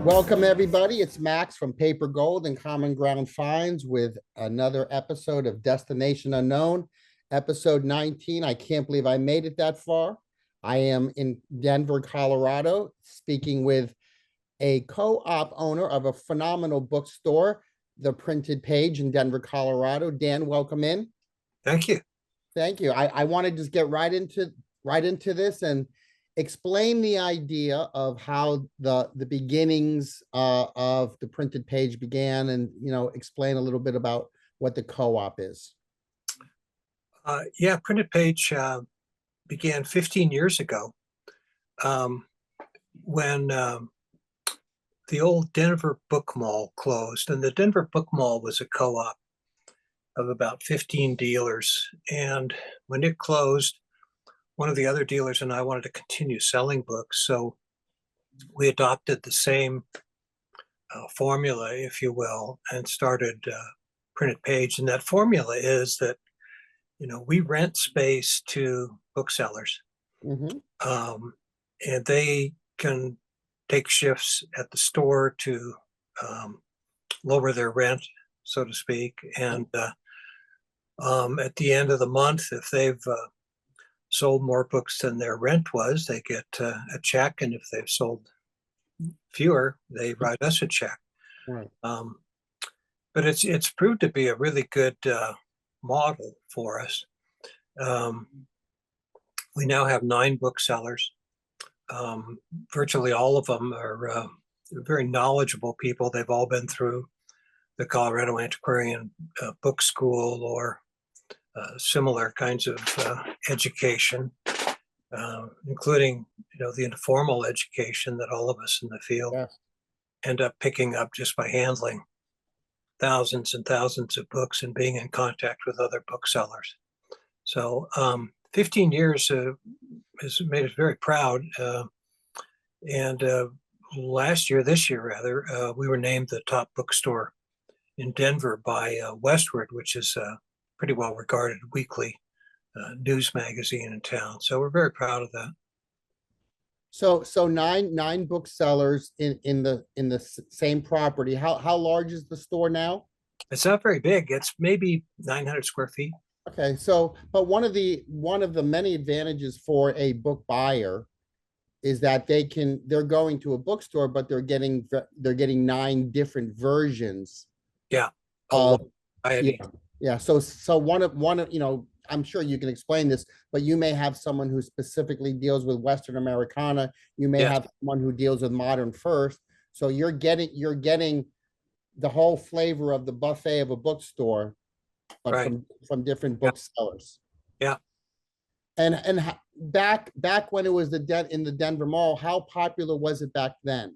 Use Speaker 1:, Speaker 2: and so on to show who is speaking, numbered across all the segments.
Speaker 1: Welcome, everybody. It's Max from Paper Gold and Common Ground Finds with another episode of Destination Unknown, episode 19. I can't believe I made it that far. I am in Denver, Colorado, speaking with a co-op owner of a phenomenal bookstore, the Printed Page in Denver, Colorado. Dan, welcome in.
Speaker 2: Thank you.
Speaker 1: Thank you. I want to just get right into this and explain the idea of how the beginnings of the Printed Page began, and explain a little bit about what the co-op is.
Speaker 2: Yeah, Printed Page began 15 years ago when the old Denver Book Mall closed. And the Denver Book Mall was a co-op of about 15 dealers. And when it closed, one of the other dealers and I wanted to continue selling books. So we adopted the same formula, if you will, and started Printed Page. And that formula is that, we rent space to booksellers.
Speaker 1: Mm-hmm.
Speaker 2: And they can take shifts at the store to lower their rent, so to speak. And at the end of the month, if they've sold more books than their rent was, they get a check. And if they've sold fewer, they write us a check.
Speaker 1: Right.
Speaker 2: But it's proved to be a really good model for us. We now have 9 booksellers. Virtually all of them are very knowledgeable people. They've all been through the Colorado Antiquarian Book School or similar kinds of education, including the informal education that all of us in the field end up picking up just by handling thousands and thousands of books and being in contact with other booksellers. So 15 years has made us very proud. And this year rather, we were named the top bookstore in Denver by Westward, which is a pretty well regarded weekly news magazine in town. So we're very proud of that.
Speaker 1: So nine booksellers in the same property. How large is the store now?
Speaker 2: It's not very big. It's maybe 900 square feet.
Speaker 1: Okay, so but one of the many advantages for a book buyer is that they're going to a bookstore, but they're getting 9 different versions.
Speaker 2: Yeah.
Speaker 1: Yeah. So one of I'm sure you can explain this, but you may have someone who specifically deals with Western Americana. You may have someone who deals with modern first. So you're getting the whole flavor of the buffet of a bookstore, but from different booksellers.
Speaker 2: Yeah.
Speaker 1: And back when it was in the Denver Mall, how popular was it back then?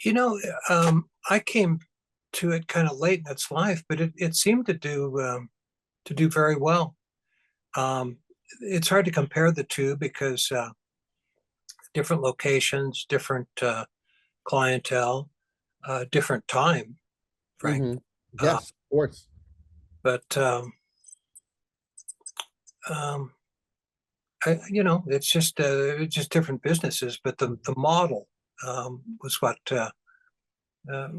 Speaker 2: I came to it kind of late in its life, but it seemed to do very well. It's hard to compare the two because different locations, different clientele, different time, Frank.
Speaker 1: Mm-hmm. Yes, of course.
Speaker 2: But it's just different businesses. But the model was what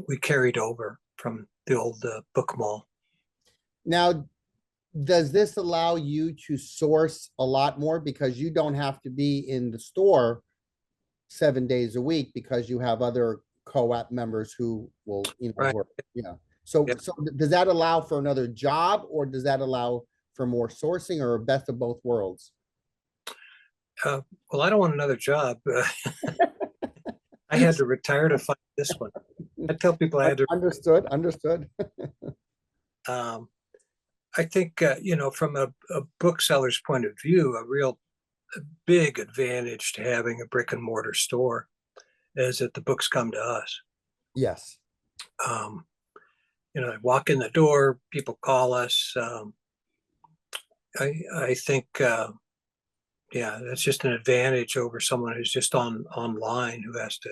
Speaker 2: we carried over from the old book mall.
Speaker 1: Now, does this allow you to source a lot more because you don't have to be in the store 7 days a week because you have other co-op members who will work? Yeah. So does that allow for another job, or does that allow for more sourcing, or best of both worlds?
Speaker 2: Well, I don't want another job. I had to retire to find this one. I tell people I had to.
Speaker 1: Understood.
Speaker 2: I think, from a bookseller's point of view, a big advantage to having a brick and mortar store is that the books come to us.
Speaker 1: Yes.
Speaker 2: I walk in the door, people call us. I think, that's just an advantage over someone who's just online who has to,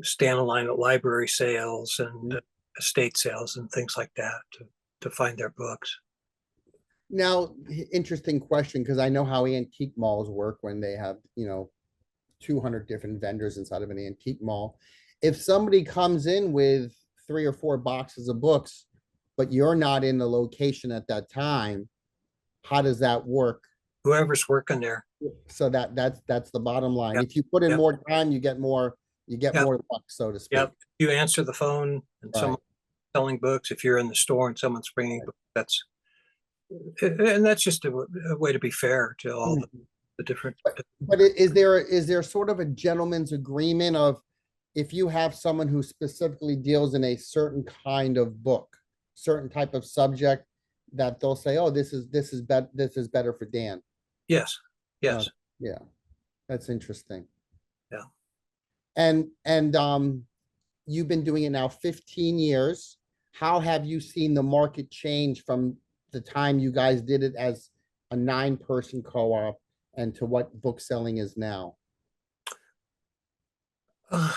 Speaker 2: stand in line at library sales and estate sales and things like that to find their books.
Speaker 1: Now, interesting question, because I know how antique malls work when they have, 200 different vendors inside of an antique mall. If somebody comes in with 3 or 4 boxes of books, but you're not in the location at that time, how does that work?
Speaker 2: Whoever's working there.
Speaker 1: So that's the bottom line.
Speaker 2: Yep.
Speaker 1: If you put in
Speaker 2: Yep.
Speaker 1: more time, you get more
Speaker 2: Yep.
Speaker 1: luck, so to speak.
Speaker 2: Yep. You answer the phone and
Speaker 1: Right.
Speaker 2: someone's selling books. If you're in the store and someone's bringing books, that's just a way to be fair to all the different.
Speaker 1: But is there sort of a gentleman's agreement of, if you have someone who specifically deals in a certain kind of book, certain type of subject, that they'll say, oh, this is better for Dan?
Speaker 2: Yes. Yes.
Speaker 1: Yeah, that's interesting.
Speaker 2: Yeah.
Speaker 1: And you've been doing it now 15 years. How have you seen the market change from the time you guys did it as a 9-person co-op and to what book selling is now?
Speaker 2: I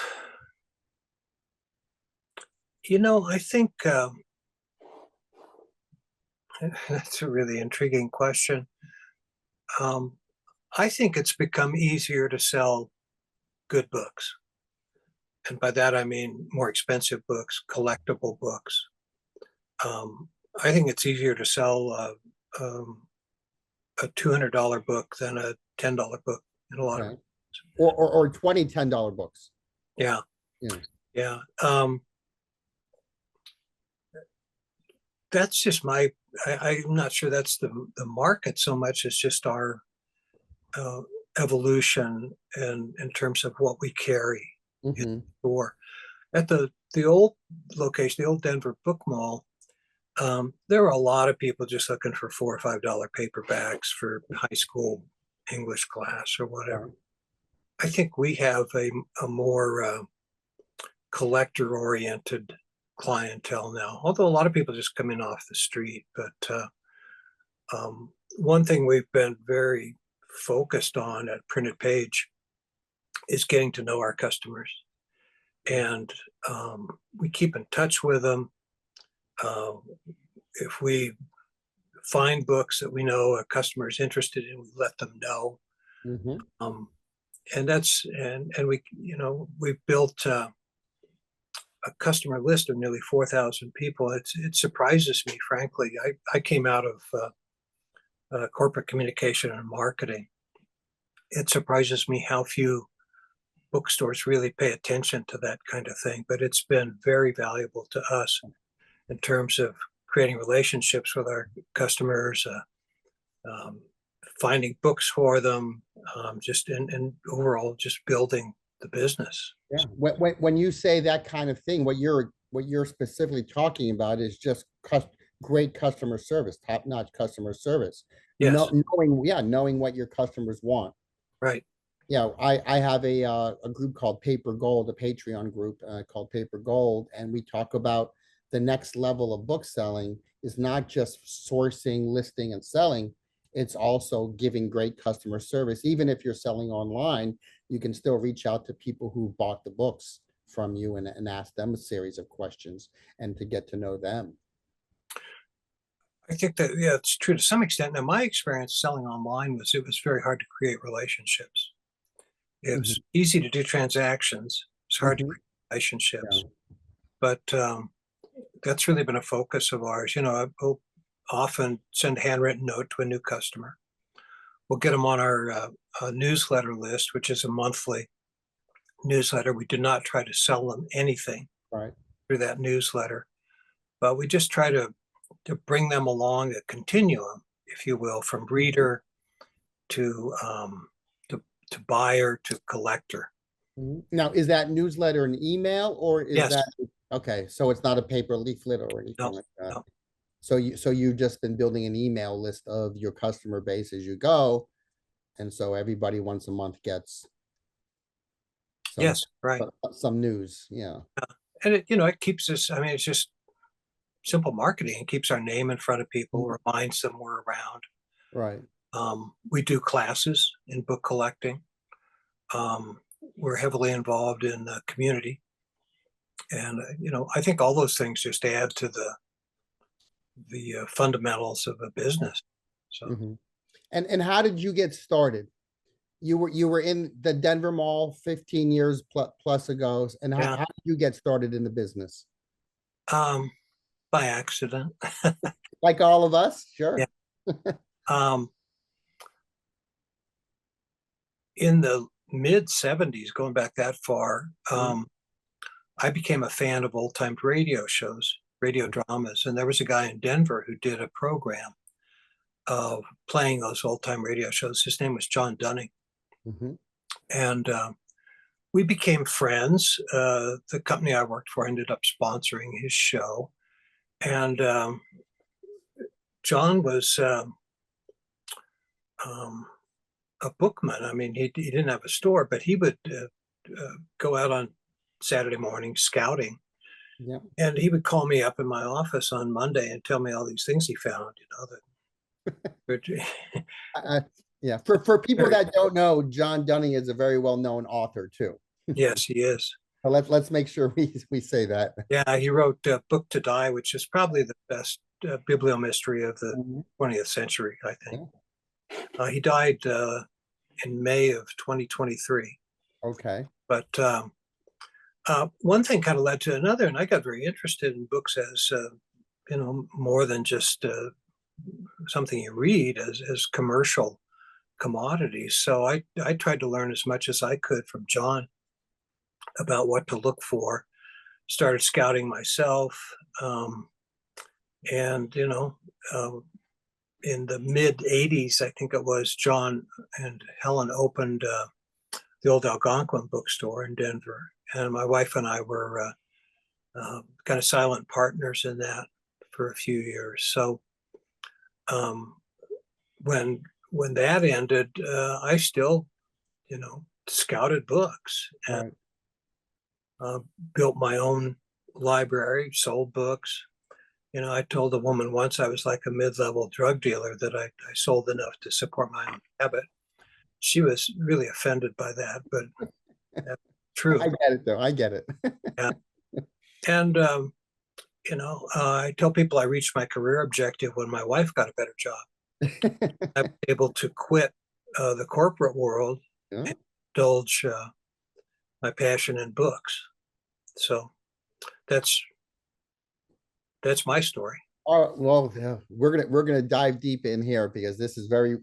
Speaker 2: think that's a really intriguing question. I think it's become easier to sell good books. And by that, I mean more expensive books, collectible books. I think it's easier to sell a $200 book than a $10 book in a lot of.
Speaker 1: Or 20 $10 books.
Speaker 2: Yeah.
Speaker 1: Yeah.
Speaker 2: Yeah. That's just I'm not sure that's the market so much as just our evolution and in terms of what we carry in the store. At the old location, the old Denver Book Mall, there were a lot of people just looking for $4 or $5 paperbacks for high school English class or whatever. I think we have a more collector-oriented clientele now, although a lot of people just come in off the street. But one thing we've been very focused on at Printed Page is getting to know our customers. And we keep in touch with them. If we find books that we know a customer is interested in, we let them know. And that's and we we've built a customer list of nearly 4,000 people. It surprises me, frankly. I came out of corporate communication and marketing. It surprises me how few bookstores really pay attention to that kind of thing, but it's been very valuable to us in terms of creating relationships with our customers, finding books for them, just and overall just building the business.
Speaker 1: Yeah. When you say that kind of thing, what you're specifically talking about is just great customer service, top-notch customer service.
Speaker 2: Yes.
Speaker 1: Knowing what your customers want.
Speaker 2: Right.
Speaker 1: Yeah, I have a group called papergold, a Patreon group called papergold, and we talk about the next level of book selling is not just sourcing, listing, and selling. It's also giving great customer service. Even if you're selling online, you can still reach out to people who bought the books from you and ask them a series of questions and to get to know them.
Speaker 2: I think that, yeah, it's true to some extent. Now, my experience selling online was it was very hard to create relationships. It was easy to do transactions. It's hard to create relationships. But that's really been a focus of ours. We'll often send a handwritten note to a new customer. We'll get them on our newsletter list, which is a monthly newsletter. We do not try to sell them anything through that newsletter, but we just try to bring them along a continuum, if you will, from reader to buyer to collector.
Speaker 1: Now, is that newsletter an email or is
Speaker 2: Yes.
Speaker 1: that okay? So it's not a paper leaflet or anything like that.
Speaker 2: No.
Speaker 1: So you've just been building an email list of your customer base as you go, and so everybody once a month gets
Speaker 2: Yes, right.
Speaker 1: some news. Yeah.
Speaker 2: And it keeps us, I mean, it's just simple marketing. It keeps our name in front of people, reminds them we're around.
Speaker 1: Right.
Speaker 2: We do classes in book collecting. We're heavily involved in the community. And, I think all those things just add to the fundamentals of a business. So,
Speaker 1: And how did you get started? you were in the Denver Mall 15 years plus ago, and
Speaker 2: Yeah.
Speaker 1: how did you get started in the business?
Speaker 2: Um, by accident.
Speaker 1: Like all of us,
Speaker 2: Yeah.
Speaker 1: sure.
Speaker 2: Um, in the mid 70s, going back that far, I became a fan of old time radio shows, radio dramas. And there was a guy in Denver who did a program of playing those old time radio shows. His name was John Dunning.
Speaker 1: Mhm.
Speaker 2: And we became friends. The company I worked for ended up sponsoring his show. And John was um, a bookman. I mean, he didn't have a store, but he would go out on Saturday morning scouting.
Speaker 1: Yeah.
Speaker 2: And he would call me up in my office on Monday and tell me all these things he found, that
Speaker 1: Uh, yeah. For people that don't know, John Dunning is a very well-known author too.
Speaker 2: yes, he is.
Speaker 1: So let's make sure we say that.
Speaker 2: Yeah, he wrote Book to Die, which is probably the best bibliomystery of the
Speaker 1: Mhm.
Speaker 2: 20th century, I think.
Speaker 1: Yeah.
Speaker 2: He died in May of 2023.
Speaker 1: Okay.
Speaker 2: But one thing kind of led to another, and I got very interested in books as more than just something you read, as commercial commodities. So I tried to learn as much as I could from John about what to look for. Started scouting myself, and in the mid '80s, I think it was, John and Helen opened the old Algonquin bookstore in Denver, and my wife and I were kind of silent partners in that for a few years. So um, when that ended, I still, scouted books and
Speaker 1: Right.
Speaker 2: built my own library, sold books. I told a woman once I was like a mid-level drug dealer, that I sold enough to support my own habit. She was really offended by that, but that's true.
Speaker 1: I get it though. I get it.
Speaker 2: Yeah. And I tell people I reached my career objective when my wife got a better job. I was able to quit the corporate world
Speaker 1: Yeah.
Speaker 2: and indulge my passion in books. So that's my story.
Speaker 1: Oh, well, yeah, we're gonna dive deep in here because this is very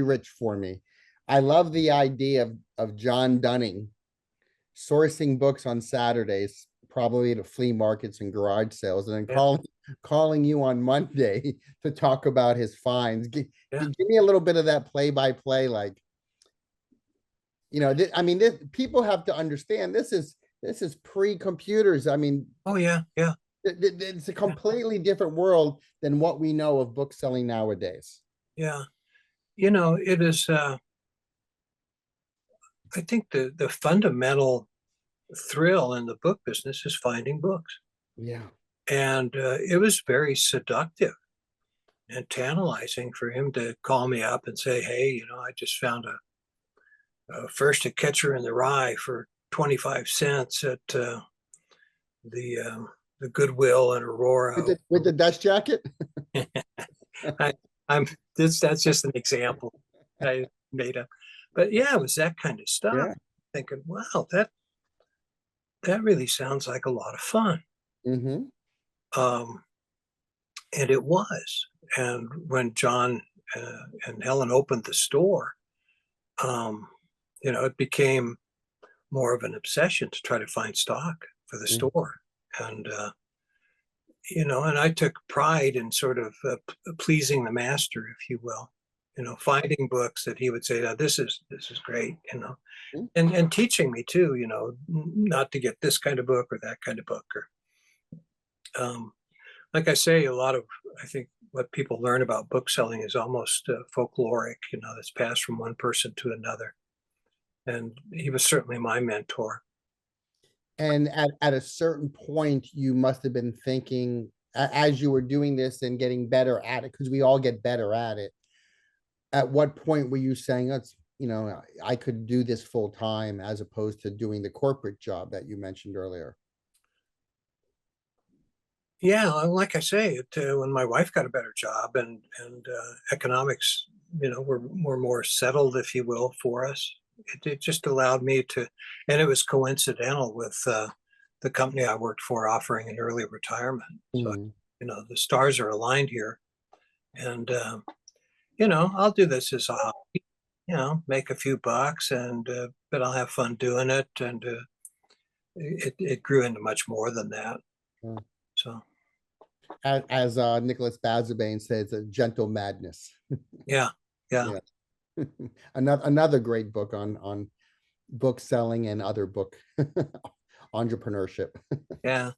Speaker 1: rich for me. I love the idea of John Dunning sourcing books on Saturdays, probably to flea markets and garage sales, and then
Speaker 2: Yeah,
Speaker 1: calling you on Monday to talk about his finds.
Speaker 2: yeah.
Speaker 1: Give me a little bit of that play by play, like I mean, people have to understand this is pre-computers. I mean,
Speaker 2: Oh yeah, yeah,
Speaker 1: it's a completely different world than what we know of book selling nowadays.
Speaker 2: yeah. It is. I think the fundamental thrill in the book business is finding books,
Speaker 1: Yeah.
Speaker 2: and it was very seductive and tantalizing for him to call me up and say, "Hey, I just found first a Catcher in the Rye for 25 cents at the the Goodwill in
Speaker 1: With
Speaker 2: Aurora."
Speaker 1: the dust jacket.
Speaker 2: I, I'm that's just an example I made up, but yeah, it was that kind of stuff.
Speaker 1: Yeah.
Speaker 2: Thinking, wow, that really sounds like a lot of fun.
Speaker 1: Mm-hmm.
Speaker 2: Um, and it was. And when John and Helen opened the store, um, it became more of an obsession to try to find stock for the store. And and I took pride in sort of pleasing the master, if you will. Finding books that he would say, "Now this is great,"
Speaker 1: Mm-hmm.
Speaker 2: and teaching me too, not to get this kind of book or that kind of book, or like I say, a lot of, I think, what people learn about book selling is almost folkloric, that's passed from one person to another. And he was certainly my mentor.
Speaker 1: And at a certain point, you must have been thinking as you were doing this and getting better at it, because we all get better at it. At what point were you saying, I could do this full time as opposed to doing the corporate job that you mentioned earlier?
Speaker 2: Yeah, like I say, when my wife got a better job and economics were more settled, if you will, for us. It just allowed me to, and it was coincidental with the company I worked for offering an early retirement. So,
Speaker 1: Mhm.
Speaker 2: the stars are aligned here. And, I'll do this as a hobby, make a few bucks, but I'll have fun doing it. And it grew into much more than that.
Speaker 1: Yeah.
Speaker 2: So,
Speaker 1: As Nicholas Bazabane says, a gentle madness.
Speaker 2: yeah, yeah.
Speaker 1: Yeah. Another great book on book selling and other book entrepreneurship.
Speaker 2: Yeah.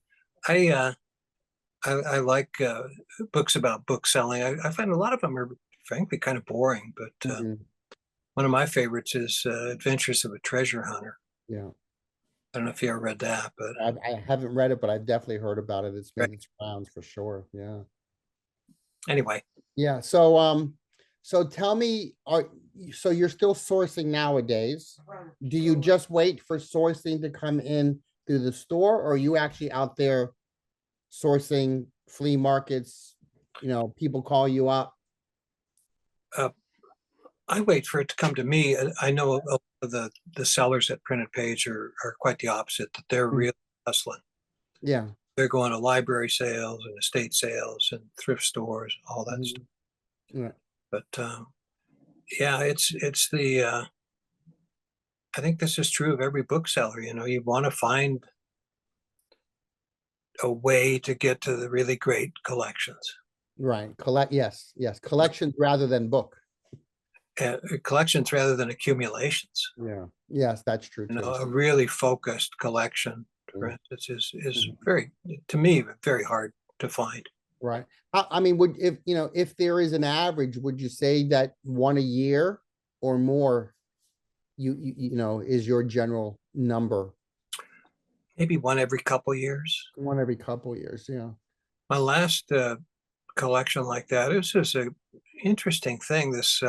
Speaker 2: I, I like books about book selling. I find a lot of them are frankly kind of boring, but
Speaker 1: Mhm.
Speaker 2: one of my favorites is Adventures of a Treasure Hunter.
Speaker 1: Yeah.
Speaker 2: I don't know if you ever read that, but
Speaker 1: I haven't read it, but I've definitely heard about it. It's
Speaker 2: right.
Speaker 1: made its rounds for sure. Yeah.
Speaker 2: Anyway,
Speaker 1: Yeah. So tell me, so you're still sourcing nowadays? Do you just wait for sourcing to come in through the store, or are you actually out there sourcing flea markets? People call you up.
Speaker 2: uh, I wait for it to come to me. I know a lot of the sellers at Printed Page are quite the opposite, that they're
Speaker 1: Mm.
Speaker 2: really hustling.
Speaker 1: Yeah.
Speaker 2: They're going to library sales and estate sales and thrift stores, all that
Speaker 1: Mhm.
Speaker 2: stuff.
Speaker 1: Yeah.
Speaker 2: But yeah, it's the I think this is true of every bookseller. You want to find a way to get to the really great collections.
Speaker 1: Right. Yes. Yes. Collections rather than book.
Speaker 2: Collections rather than accumulations.
Speaker 1: Yeah. Yes, that's true too.
Speaker 2: A really focused collection, for
Speaker 1: Mm.
Speaker 2: instance, is
Speaker 1: Mhm.
Speaker 2: very, to me, very hard to find.
Speaker 1: Right. I mean, if there is an average, would you say that one a year or more, is your general number?
Speaker 2: Maybe one every couple years.
Speaker 1: One every couple years. Yeah.
Speaker 2: My last collection like that, it was just a interesting thing. This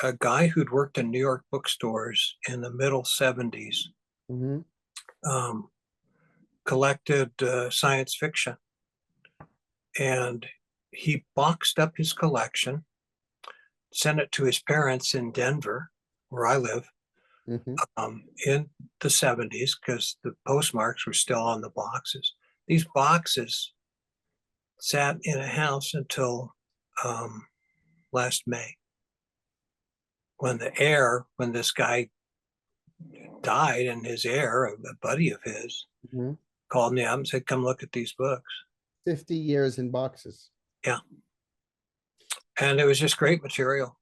Speaker 2: a guy who'd worked in New York bookstores in the middle 70s,
Speaker 1: Hmm.
Speaker 2: um, collected science fiction, and he boxed up his collection, sent it to his parents in Denver, where I live,
Speaker 1: Hmm.
Speaker 2: in the 70s, because the postmarks were still on the boxes. These boxes sat in a house until um, last May, when this guy died, and his heir, a buddy of his,
Speaker 1: Hmm.
Speaker 2: called me up and said, "Come look at these books."
Speaker 1: 50 years in boxes.
Speaker 2: Yeah, and it was just great material.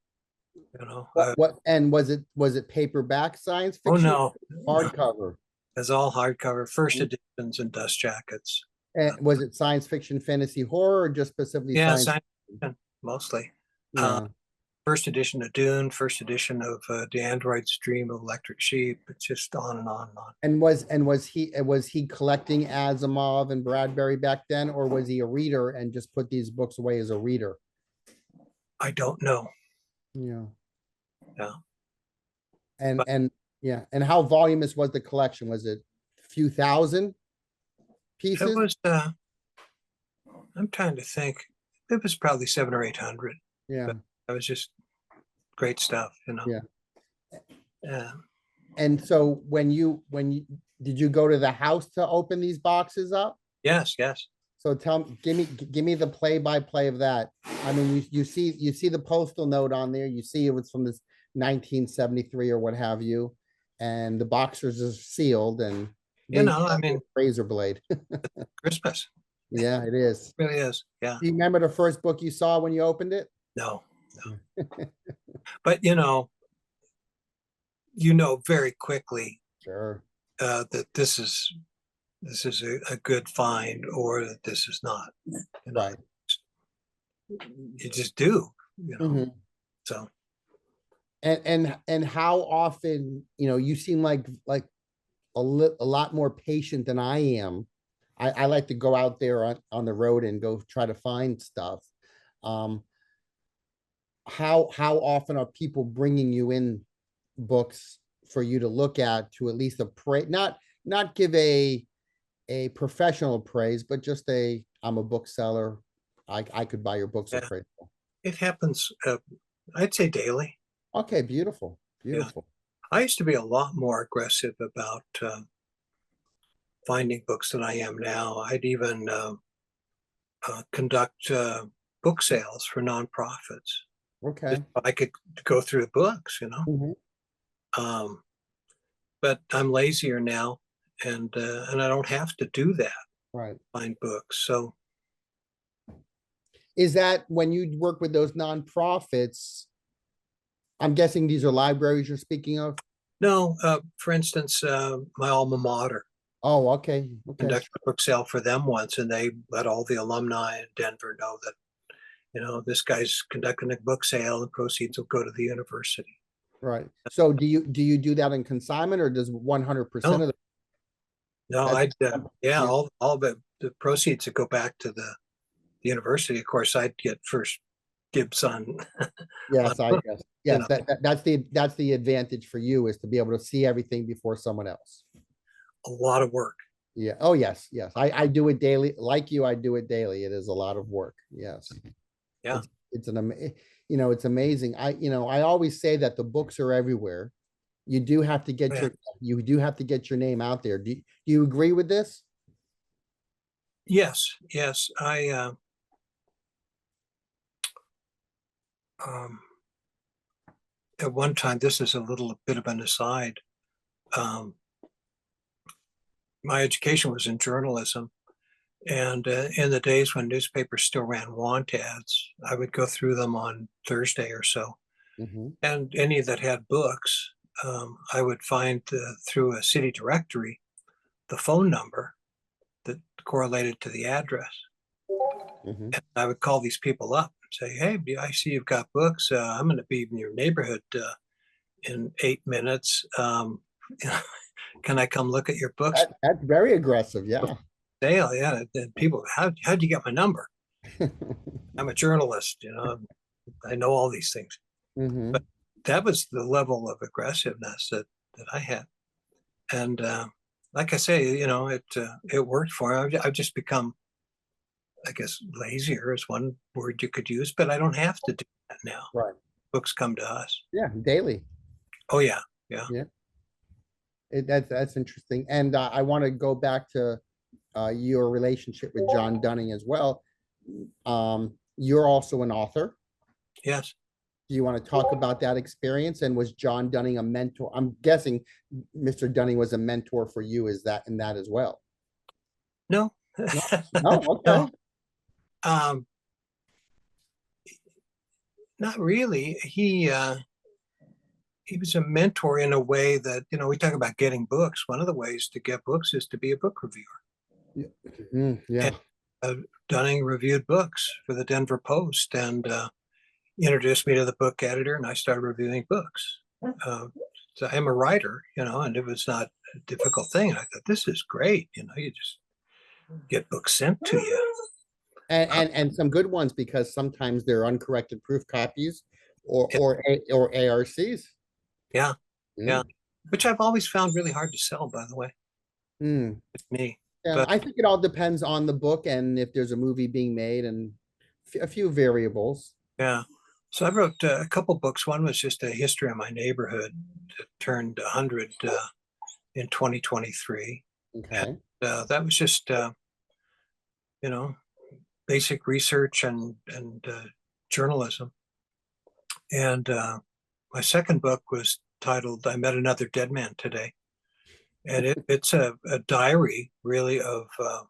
Speaker 1: And was it paperback science
Speaker 2: Oh
Speaker 1: fiction?
Speaker 2: no, no,
Speaker 1: Hardcover.
Speaker 2: it's all hardcover, first
Speaker 1: Mhm.
Speaker 2: editions and dust jackets.
Speaker 1: And was it science fiction, fantasy, horror, or just specifically
Speaker 2: Yeah,
Speaker 1: science?
Speaker 2: science fiction mostly. Uh,
Speaker 1: Yeah.
Speaker 2: First edition of Dune, first edition of The Android's Dream of Electric Sheep. It's just on and on and on.
Speaker 1: And was he collecting Asimov and Bradbury back then, or was he a reader and just put these books away as a reader?
Speaker 2: I don't know.
Speaker 1: Yeah.
Speaker 2: Yeah,
Speaker 1: And
Speaker 2: but
Speaker 1: and yeah, and how voluminous was the collection? Was it a few thousand
Speaker 2: it
Speaker 1: pieces?
Speaker 2: was. I'm trying to think. It was probably 700 or 800.
Speaker 1: Yeah.
Speaker 2: But it was just great stuff.
Speaker 1: Yeah.
Speaker 2: Yeah.
Speaker 1: And so when you did you go to the house to open these boxes up?
Speaker 2: Yes. Yes.
Speaker 1: So give me the play-by-play of that. I mean, you see the postal note on there. You see it was from this 1973 or what have you, and the boxers are sealed and they
Speaker 2: I mean,
Speaker 1: razor blade.
Speaker 2: Christmas
Speaker 1: Yeah, it is.
Speaker 2: really is. Yeah.
Speaker 1: Do you remember the first book you saw when you opened it?
Speaker 2: No. But very quickly
Speaker 1: Sure.
Speaker 2: that this is a good find, or that this is not.
Speaker 1: Right.
Speaker 2: You just do.
Speaker 1: Mhm.
Speaker 2: So
Speaker 1: And how often, you seem like a lot more patient than I am. I like to go out there on the road and go try to find stuff. Um, how often are people bringing you in books for you to look at least appraise, not give a professional praise, but just I'm a bookseller. I could buy your books
Speaker 2: yeah,
Speaker 1: appraisal.
Speaker 2: it happens I'd say daily.
Speaker 1: Okay, beautiful,
Speaker 2: Yeah.
Speaker 1: beautiful.
Speaker 2: I used to be a lot more aggressive about finding books than I am now. I'd even conduct book sales for nonprofits. Just
Speaker 1: Okay.
Speaker 2: so I could go through the books, you know.
Speaker 1: Mhm.
Speaker 2: Um, but I'm lazier now, and I don't have to do that.
Speaker 1: Right.
Speaker 2: Find books. So
Speaker 1: Is that when you work with those nonprofits? I'm guessing these are libraries you're speaking of?
Speaker 2: no, for instance, my alma mater
Speaker 1: Oh, okay, okay,
Speaker 2: conducted a book sale for them once, and they let all the alumni in Denver know that, you know, this guy's conducting a book sale, and proceeds will go to the university.
Speaker 1: right. So do you do that in consignment, or does 100%
Speaker 2: No,
Speaker 1: of the
Speaker 2: no,
Speaker 1: that's
Speaker 2: yeah,
Speaker 1: yeah,
Speaker 2: all the proceeds that go back to the university. Of course, I'd get first dibs on, on
Speaker 1: yes, I guess.
Speaker 2: you
Speaker 1: Yes,
Speaker 2: know,
Speaker 1: that's the advantage for you, is to be able to see everything before someone else.
Speaker 2: a lot of work.
Speaker 1: Yeah. Oh, yes, yes. I do it daily. Like you, I do it daily. It is a lot of work. Yes.
Speaker 2: Yeah,
Speaker 1: It's it's amazing. I always say that the books are everywhere. You do have to get
Speaker 2: yeah.
Speaker 1: your name out there. Do you agree with this?
Speaker 2: Yes, yes. I um, at one time, this is a little bit of an aside. Um, my education was in journalism, and in the days when newspapers still ran want ads, I would go through them on Thursday or so,
Speaker 1: Hmm.
Speaker 2: and any that had books, I would find through a city directory the phone number that correlated to the address.
Speaker 1: Hmm.
Speaker 2: And I would call these people up and say, "Hey, I see you've got books. I'm going to be in your neighborhood in 8 minutes. Can I come look at your books?"
Speaker 1: That's very aggressive. Yeah.
Speaker 2: Sale, yeah. And people, how'd you get my number? I'm a journalist, you know. I know all these things. But
Speaker 1: Hmm.
Speaker 2: that was the level of aggressiveness that I had, and like I say, you know, it worked for me. I've just become, I guess, lazier is one word you could use, but I don't have to do that now.
Speaker 1: Right.
Speaker 2: Books come to us.
Speaker 1: Yeah. Daily.
Speaker 2: Oh yeah, yeah,
Speaker 1: Yeah. That's interesting. And I want to go back to your relationship with John Dunning as well. You're also an author.
Speaker 2: yes.
Speaker 1: Do you want to talk about that experience? And was John Dunning a mentor? I'm guessing Mr. Dunning was a mentor for you, is that in that as well?
Speaker 2: No,
Speaker 1: No, no,
Speaker 2: no,
Speaker 1: okay.
Speaker 2: um, not really. He was a mentor in a way that, you know, we talk about getting books. One of the ways to get books is to be a book reviewer.
Speaker 1: Yeah. Yeah.
Speaker 2: And Dunning reviewed books for the Denver Post, and introduced me to the book editor, and I started reviewing books. Uh, so I'm a writer, you know, and it was not a difficult thing. And I thought, this is great. You know, you just get books sent to you.
Speaker 1: And some good ones, because sometimes they're uncorrected proof copies or
Speaker 2: Yeah,
Speaker 1: or ARCs.
Speaker 2: yeah, yeah.
Speaker 1: Mm.
Speaker 2: Which I've always found really hard to sell, by the way,
Speaker 1: Mm.
Speaker 2: me.
Speaker 1: Yeah,
Speaker 2: But
Speaker 1: I think it all depends on the book and if there's a movie being made, and a few variables.
Speaker 2: yeah. So I wrote a couple books. One was just a history of my neighborhood that turned 100 in 2023. And
Speaker 1: Okay.
Speaker 2: that was just, you know, basic research and journalism. And my second book was titled "I Met Another Dead Man Today," and it's a diary, really, of uh,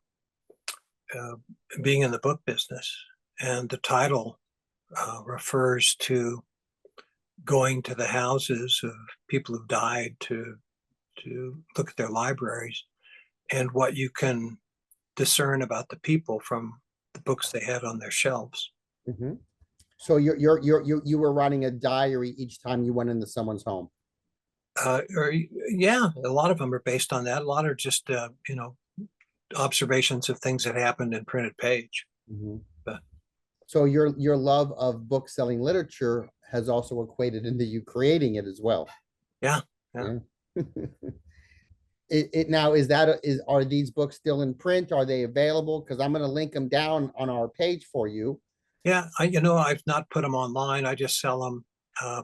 Speaker 2: being in the book business. And the title refers to going to the houses of people who've died to look at their libraries and what you can discern about the people from the books they had on their shelves.
Speaker 1: Mhm. So you were writing a diary each time you went into someone's home.
Speaker 2: Or yeah, a lot of them are based on that. A lot are just you know, observations of things that happened in printed page.
Speaker 1: Mhm.
Speaker 2: But
Speaker 1: So your love of book selling literature has also equated into you creating it as well.
Speaker 2: yeah, yeah,
Speaker 1: Yeah. It now, is that are these books still in print? Are they available? Because I'm going to link them down on our page for you.
Speaker 2: yeah. I, you know, I've not put them online. I just sell them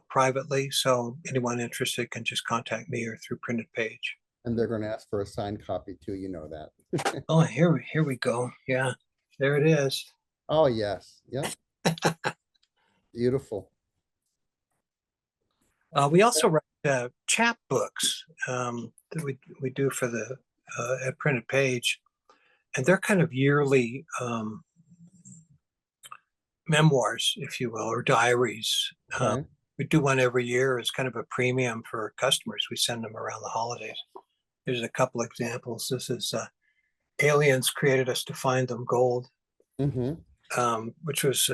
Speaker 2: privately. So anyone interested can just contact me or through Printed Page.
Speaker 1: And they're going to ask for a signed copy too, you know that.
Speaker 2: Oh, here we go. Yeah, there it is.
Speaker 1: Oh, yes. Yeah. Beautiful.
Speaker 2: We also write chapbooks that we do for the at Printed Page, and they're kind of yearly memoirs, if you will, or diaries.
Speaker 1: Okay.
Speaker 2: We do one every year as kind of a premium for customers. We send them around the holidays. Here's a couple examples. This is Aliens Created Us to Find Them Gold,
Speaker 1: Mm-hmm.
Speaker 2: which was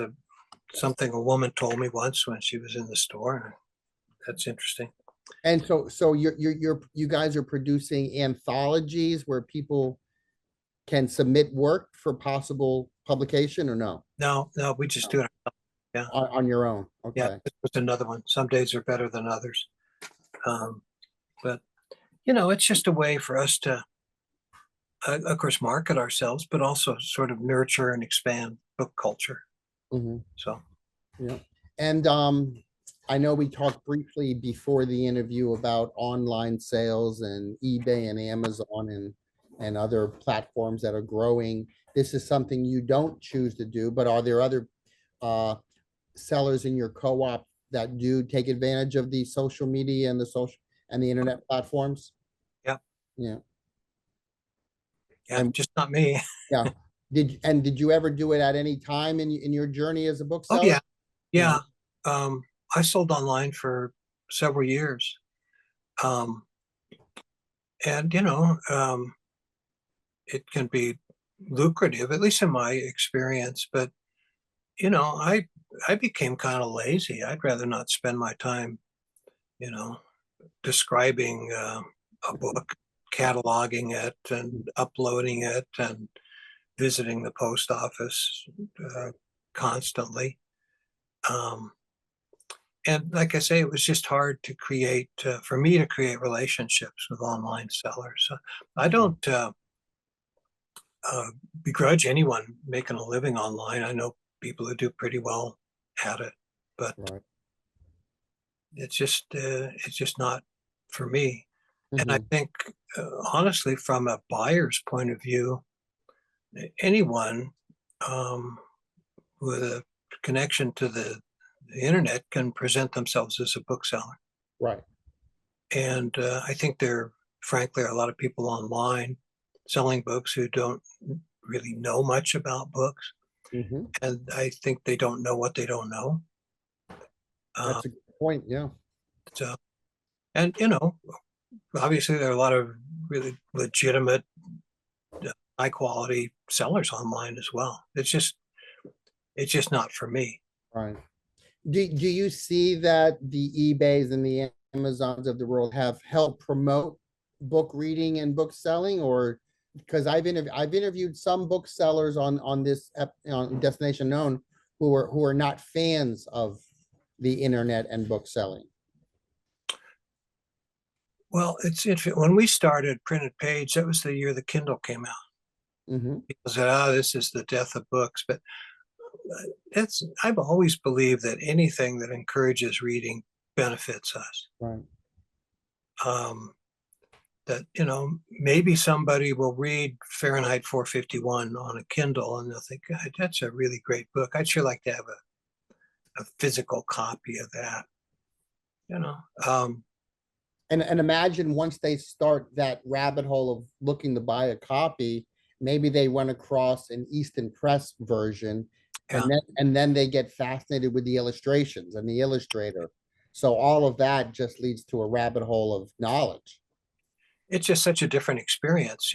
Speaker 2: something a woman told me once when she was in the store. That's interesting.
Speaker 1: And so you guys are producing anthologies where people can submit work for possible publication or no?
Speaker 2: No, we just do it. Yeah,
Speaker 1: On your own?
Speaker 2: yeah.
Speaker 1: Okay.
Speaker 2: It's another one. Some days are better than others, but it's just a way for us to, of course, market ourselves, but also sort of nurture and expand book culture.
Speaker 1: Mm-hmm.
Speaker 2: So,
Speaker 1: Yeah. And I know we talked briefly before the interview about online sales and eBay and Amazon and other platforms that are growing. This is something you don't choose to do, but are there other sellers in your co-op that do take advantage of the social media and the internet platforms?
Speaker 2: yeah,
Speaker 1: Yeah.
Speaker 2: yeah,
Speaker 1: And
Speaker 2: just not me.
Speaker 1: yeah. Did you ever do it at any time in your journey as a
Speaker 2: Oh
Speaker 1: bookseller?
Speaker 2: yeah, yeah. I sold online for several years, um, and it can be lucrative, at least in my experience. But I became kind of lazy. I'd rather not spend my time, you know, describing a book, cataloging it, and uploading it, and visiting the post office constantly. Um, and like I say, it was just hard to create, for me to create relationships with online sellers. I don't uh, begrudge anyone making a living online. I know people who do pretty well at it, but
Speaker 1: Right.
Speaker 2: it's just not for me. And I
Speaker 1: Mhm.
Speaker 2: think, honestly, from a buyer's point of view, anyone um, with a connection to the internet can present themselves as a bookseller.
Speaker 1: Right.
Speaker 2: And I think frankly, are a lot of people online selling books who don't really know much about books.
Speaker 1: Mhm.
Speaker 2: And I think they don't know what they don't know. Uh,
Speaker 1: That's a good point. Yeah.
Speaker 2: so, and obviously there are a lot of really legitimate, high quality sellers online as well. It's just not for me.
Speaker 1: Right. Do you see that the eBays and the Amazons of the world have helped promote book reading and book selling, or because I've interviewed some booksellers on Destination Known who are not fans of the internet and book selling.
Speaker 2: Well, it's interesting. When we started Printed Page, that was the year the Kindle came out.
Speaker 1: Mm-hmm.
Speaker 2: People said, "Oh, this is the death of books." But I've always believed that anything that encourages reading benefits us.
Speaker 1: Right.
Speaker 2: Um, that maybe somebody will read Fahrenheit 451 on a Kindle and they'll think, "God, that's a really great book. I'd sure like to have a physical copy of that." You know, um,
Speaker 1: And imagine once they start that rabbit hole of looking to buy a copy, maybe they run across an Easton Press version,
Speaker 2: yeah,
Speaker 1: and then they get fascinated with the illustrations and the illustrator. So all of that just leads to a rabbit hole of knowledge.
Speaker 2: it's just such a different experience.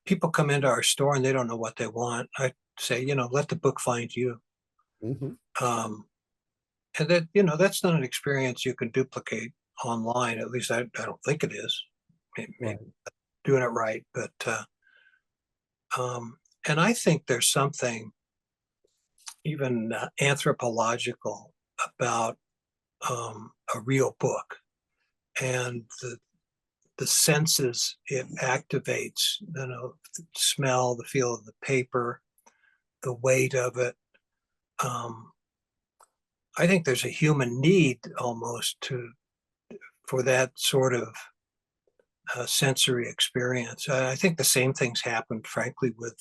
Speaker 2: People come into our store and they don't know what they want. I say, let the book find you.
Speaker 1: Mhm.
Speaker 2: Um, and that's not an experience you can duplicate online. At least I don't think it is. Maybe
Speaker 1: Right.
Speaker 2: doing it right, but and I think there's something even anthropological about a real book and the senses it activates. The smell, the feel of the paper, the weight of it. Um, I think there's a human need almost for that sort of sensory experience. I think the same things happened, frankly, with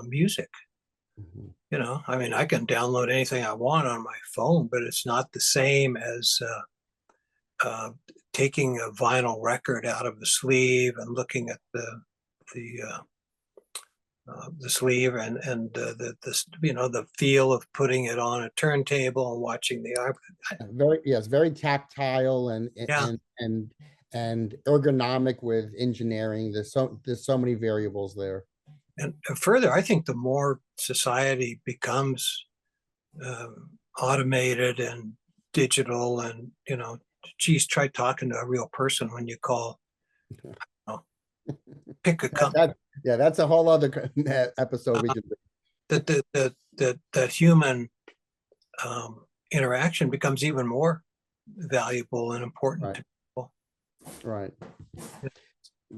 Speaker 2: music.
Speaker 1: Mhm.
Speaker 2: You know, I mean, I can download anything I want on my phone, but it's not the same as uh, taking a vinyl record out of the sleeve and looking at the the sleeve and the feel of putting it on a turntable and watching the
Speaker 1: Very, yes, very tactile
Speaker 2: yeah.
Speaker 1: and ergonomic with engineering. There's so many variables there.
Speaker 2: And further, I think the more society becomes automated and digital, and geez, try talking to a real person when you call. Oh, pick a company
Speaker 1: Yeah, that's a whole other episode we could do.
Speaker 2: that human interaction becomes even more valuable and important
Speaker 1: Right.
Speaker 2: to people.
Speaker 1: Right.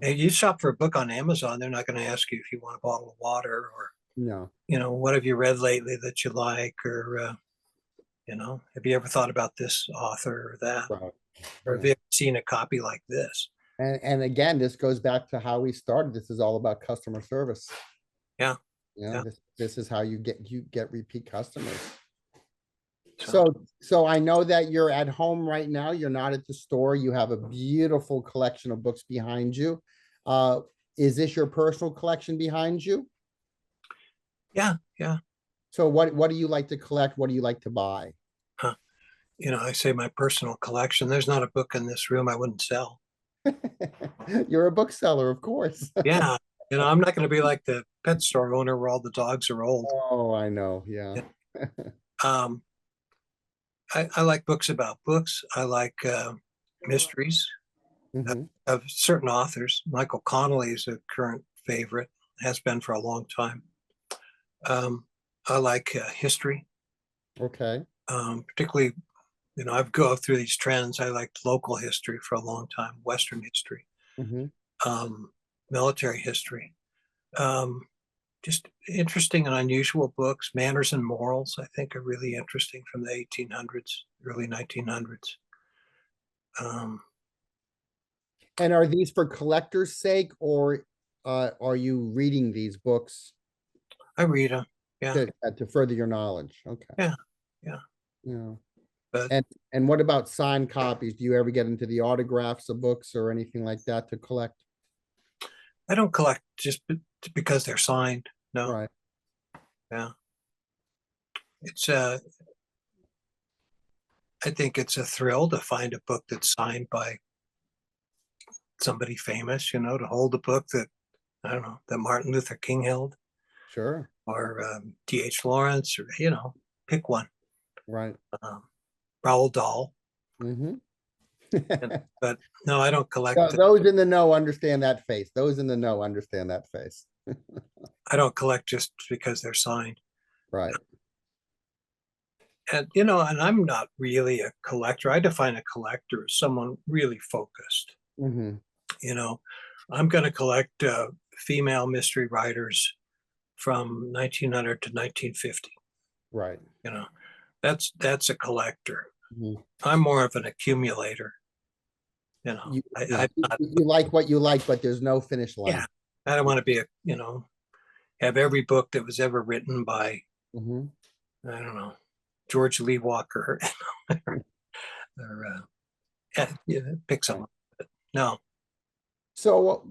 Speaker 2: And you shop for a book on Amazon, they're not going to ask you if you want a bottle of water or
Speaker 1: No.
Speaker 2: what have you read lately that you like, or have you ever thought about this author or that,
Speaker 1: Right.
Speaker 2: or
Speaker 1: Yeah.
Speaker 2: have you ever seen a copy like this?
Speaker 1: And again, this goes back to how we started. This is all about customer service.
Speaker 2: Yeah,
Speaker 1: You know,
Speaker 2: yeah.
Speaker 1: this is how you get repeat customers.
Speaker 2: So
Speaker 1: So I know that you're at home right now. You're not at the store. You have a beautiful collection of books behind you. Uh, is this your personal collection behind you?
Speaker 2: yeah, yeah.
Speaker 1: So what do you like to collect? What do you like to buy?
Speaker 2: Huh. I say my personal collection. There's not a book in this room I wouldn't sell.
Speaker 1: You're a bookseller, of course.
Speaker 2: Yeah, I'm not going to be like the pet store owner where all the dogs are old.
Speaker 1: Oh, I know. Yeah.
Speaker 2: Um, I like books about books. I like mysteries
Speaker 1: Hmm.
Speaker 2: of certain authors. Michael Connolly is a current favorite, has been for a long time. I like history,
Speaker 1: Okay.
Speaker 2: particularly, I've gone through these trends. I liked local history for a long time, Western history,
Speaker 1: Hmm.
Speaker 2: um, military history. Um, just interesting and unusual books. Manners and Morals, I think, are really interesting, from the 1800s, early 1900s. Um,
Speaker 1: And are these for collector's sake, or are you reading these books
Speaker 2: I read them. Yeah,
Speaker 1: to further your knowledge? Okay.
Speaker 2: yeah, yeah.
Speaker 1: Yeah.
Speaker 2: But
Speaker 1: And what about signed copies? Do you ever get into the autographs of books or anything like that to collect?
Speaker 2: I don't collect just because they're signed. No,
Speaker 1: Right.
Speaker 2: yeah. It's I think it's a thrill to find a book that's signed by somebody famous, to hold a book that, I don't know, that Martin Luther King held,
Speaker 1: Sure.
Speaker 2: or D.H. Lawrence, or, pick one.
Speaker 1: Right.
Speaker 2: Um, Roald Dahl.
Speaker 1: Hmm.
Speaker 2: But no, I don't collect.
Speaker 1: Those in the know understand that face. Those in the know understand that face.
Speaker 2: I don't collect just because they're signed.
Speaker 1: Right.
Speaker 2: And I'm not really a collector. I define a collector as someone really focused.
Speaker 1: Hmm.
Speaker 2: You know, I'm going to collect female mystery writers from 1900 to 1950.
Speaker 1: Right.
Speaker 2: You know, that's a collector.
Speaker 1: Mhm.
Speaker 2: I'm more of an accumulator.
Speaker 1: Yeah,
Speaker 2: I'm not.
Speaker 1: you like what you like, but there's no finish
Speaker 2: Yeah,
Speaker 1: line.
Speaker 2: I don't want to be have every book that was ever written by,
Speaker 1: Hmm.
Speaker 2: I don't know, George Lee Walker, or pick
Speaker 1: Right.
Speaker 2: someone. But no,
Speaker 1: So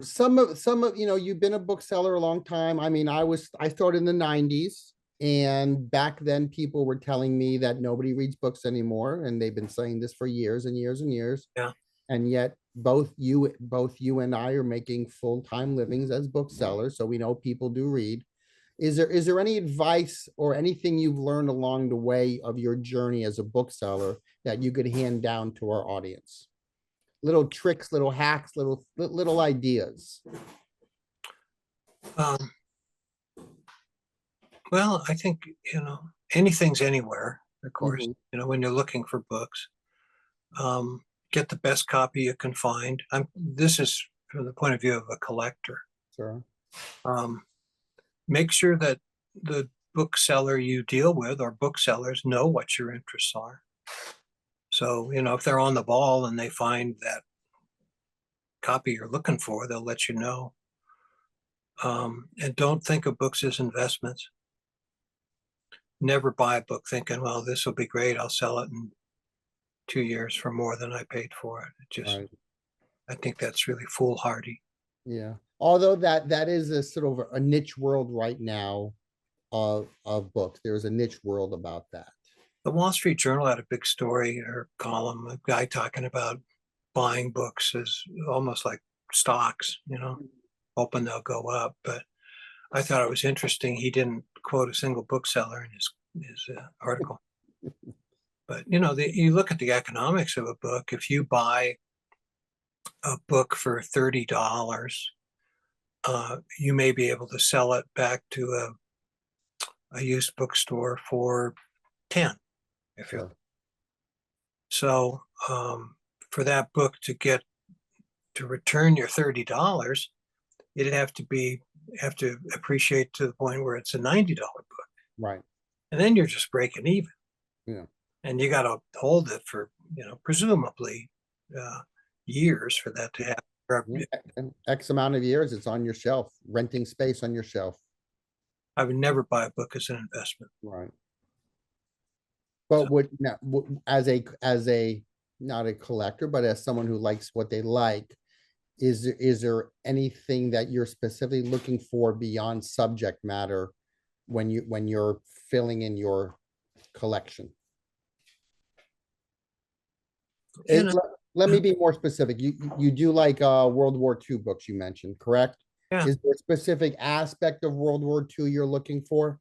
Speaker 1: some of you've been a bookseller a long time. I mean, I started in the 90s, and back then people were telling me that nobody reads books anymore, and they've been saying this for years and years and years.
Speaker 2: yeah.
Speaker 1: And yet both you and I are making full-time livings as booksellers, so we know people do read. Is there any advice or anything you've learned along the way of your journey as a bookseller that you could hand down to our audience? Little tricks, little hacks, little ideas.
Speaker 2: Um, well, I think anything's anywhere. Of course,
Speaker 1: Mhm.
Speaker 2: when you're looking for books, um, get the best copy you can find. This is from the point of view of a collector.
Speaker 1: Sure.
Speaker 2: Um, Make sure that the bookseller you deal with or booksellers know what your interests are. So, if they're on the ball and they find that copy you're looking for, they'll let you know. And don't think of books as investments. Never buy a book thinking, well, this will be great. I'll sell it in 2 years for more than I paid for it.
Speaker 1: Right.
Speaker 2: I think that's really foolhardy.
Speaker 1: Yeah. Although that is a sort of a niche world right now of books. There's a niche world about that.
Speaker 2: The Wall Street Journal had a big story or column, a guy talking about buying books as almost like stocks, hoping they'll go up. But I thought it was interesting. He didn't quote a single bookseller in his article. But, you look at the economics of a book. If you buy a book for $30, you may be able to sell it back to a used bookstore for 10.
Speaker 1: Sure.
Speaker 2: So for that book to return your $30, it'd have to appreciate to the point where it's a $90 book.
Speaker 1: Right.
Speaker 2: And then you're just breaking even.
Speaker 1: Yeah.
Speaker 2: And you got to hold it for, presumably years for that to happen.
Speaker 1: And X amount of years, it's on your shelf, renting space on your shelf.
Speaker 2: I would never buy a book as an investment.
Speaker 1: Right. But as a not a collector, but as someone who likes what they like, is there anything that you're specifically looking for beyond subject matter when you're filling in your collection? Let me be more specific. You do like World War II books, you mentioned, correct?
Speaker 2: Yeah.
Speaker 1: Is there a specific aspect of World War II you're looking for?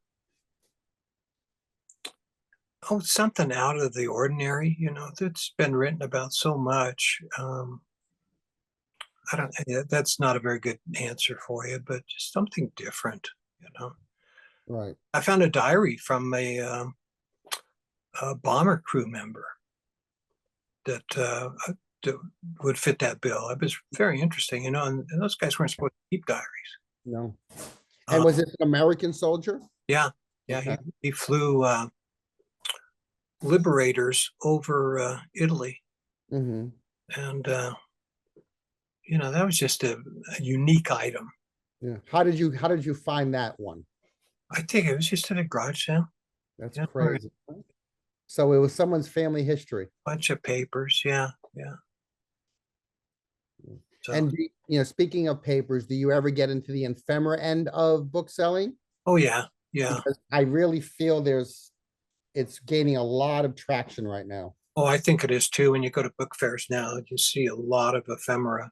Speaker 2: Oh, something out of the ordinary, that's been written about so much. That's not a very good answer for you, but just something different,
Speaker 1: Right.
Speaker 2: I found a diary from a bomber crew member that would fit that bill. It was very interesting, and those guys weren't supposed to keep diaries.
Speaker 1: No. And was it an American soldier?
Speaker 2: Yeah.
Speaker 1: Okay.
Speaker 2: He flew liberators over Italy.
Speaker 1: Mm-hmm.
Speaker 2: And, that was just a unique item.
Speaker 1: Yeah. How did you find that one?
Speaker 2: I think it was just at a garage sale.
Speaker 1: That's crazy. So it was someone's family history.
Speaker 2: Bunch of papers. Yeah. So,
Speaker 1: and speaking of papers, do you ever get into the ephemera end of book selling?
Speaker 2: Oh yeah.
Speaker 1: Because I really feel it's gaining a lot of traction right now.
Speaker 2: Oh, I think it is too. When you go to book fairs now, you see a lot of ephemera.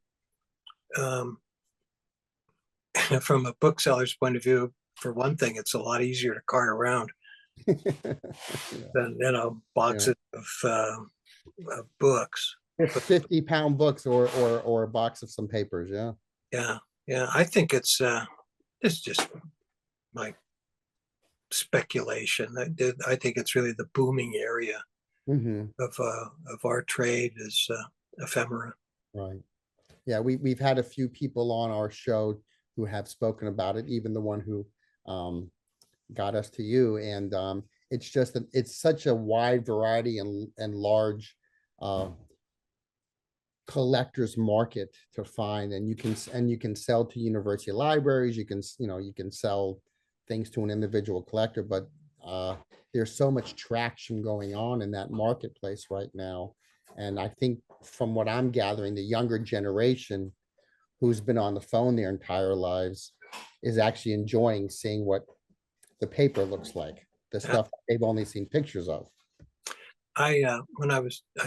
Speaker 2: From a bookseller's point of view, for one thing, it's a lot easier to cart around than boxes of books.
Speaker 1: 50-pound books or a box of some papers.
Speaker 2: Yeah. I think it's just my speculation. I think it's really the booming area of our trade is ephemera.
Speaker 1: Right. Yeah, we've had a few people on our show who have spoken about it, even the one who got us to you. And it's just that it's such a wide variety and large collector's market to find, and you can sell to university libraries. You can sell things to an individual collector, but there's so much traction going on in that marketplace right now. And I think from what I'm gathering, the younger generation who's been on the phone their entire lives is actually enjoying seeing what the paper looks like, the stuff they've only seen pictures of.
Speaker 2: I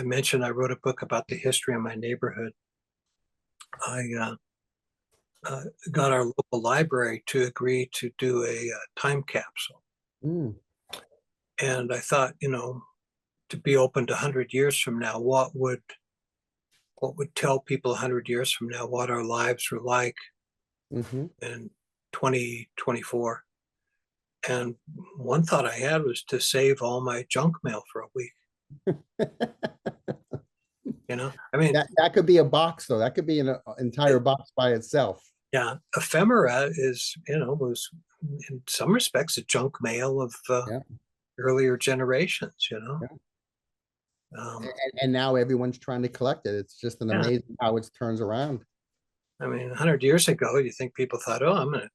Speaker 2: mentioned I wrote a book about the history of my neighborhood. I got our local library to agree to do a time capsule. And I thought, to be open to 100 years from now, what would tell people 100 years from now what our lives were like in 2024. And one thought I had was to save all my junk mail for a week. I mean,
Speaker 1: that could be a box, though. That could be an entire box by itself.
Speaker 2: Yeah, ephemera is, was in some respects, a junk mail of
Speaker 1: Yeah.
Speaker 2: earlier generations,
Speaker 1: Yeah.
Speaker 2: Um,
Speaker 1: And now everyone's trying to collect it. It's just an
Speaker 2: yeah,
Speaker 1: amazing how it turns around.
Speaker 2: I mean, 100 years ago, you think people thought, oh,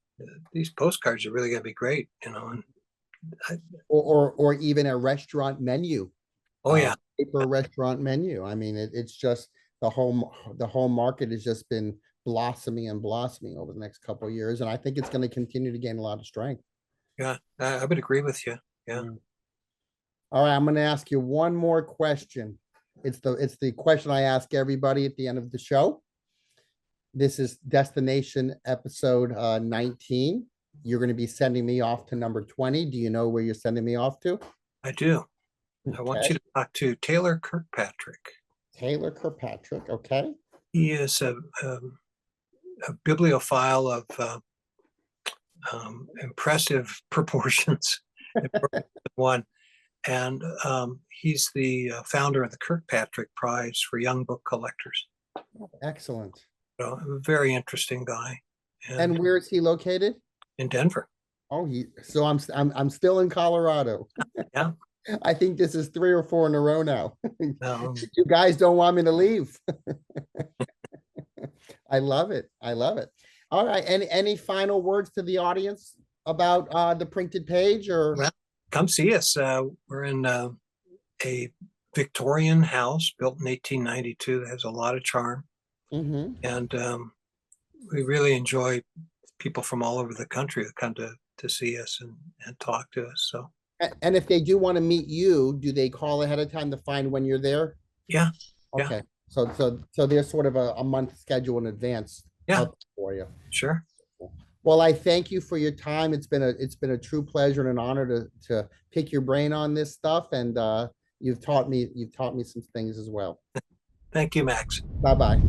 Speaker 2: these postcards are really gonna be great, and I,
Speaker 1: Or even a restaurant menu,
Speaker 2: oh yeah,
Speaker 1: paper restaurant menu. I mean, it's just the whole market has just been blossoming and blossoming over the next couple of years, and I think it's going to continue to gain a lot of strength.
Speaker 2: yeah, I would agree with you. Yeah.
Speaker 1: Yeah. All right, I'm going to ask you one more question. It's the question I ask everybody at the end of the show. This is destination episode 19. You're going to be sending me off to number 20. Do you know where you're sending me off to?
Speaker 2: I do. I want you
Speaker 1: Okay.
Speaker 2: to talk to Taylor Kirkpatrick.
Speaker 1: Taylor Kirkpatrick. Okay.
Speaker 2: He is a bibliophile of impressive proportions. One, and he's the founder of the Kirkpatrick Prize for Young Book Collectors.
Speaker 1: Excellent.
Speaker 2: So, a very interesting guy.
Speaker 1: And where is he located?
Speaker 2: In Denver.
Speaker 1: Oh, so I'm still in Colorado.
Speaker 2: Yeah.
Speaker 1: I think this is 3 or 4 in a row now.
Speaker 2: Um,
Speaker 1: You guys don't want me to leave. I love it. I love it. All right. Any final words to the audience about the printed page or?
Speaker 2: well, come see us. We're in a Victorian house built in 1892 that has a lot of charm.
Speaker 1: Mhm.
Speaker 2: And we really enjoy people from all over the country that come to see us and talk to us. So
Speaker 1: And if they do want to meet you, do they call ahead of time to find when you're there?
Speaker 2: yeah, yeah,
Speaker 1: Okay. So there's sort of a month schedule in advance
Speaker 2: Yeah.
Speaker 1: out for you.
Speaker 2: sure.
Speaker 1: Well, I thank you for your time. It's been a true pleasure and an honor to pick your brain on this stuff, and you've taught me some things as well.
Speaker 2: Thank you, Max.
Speaker 1: Bye bye.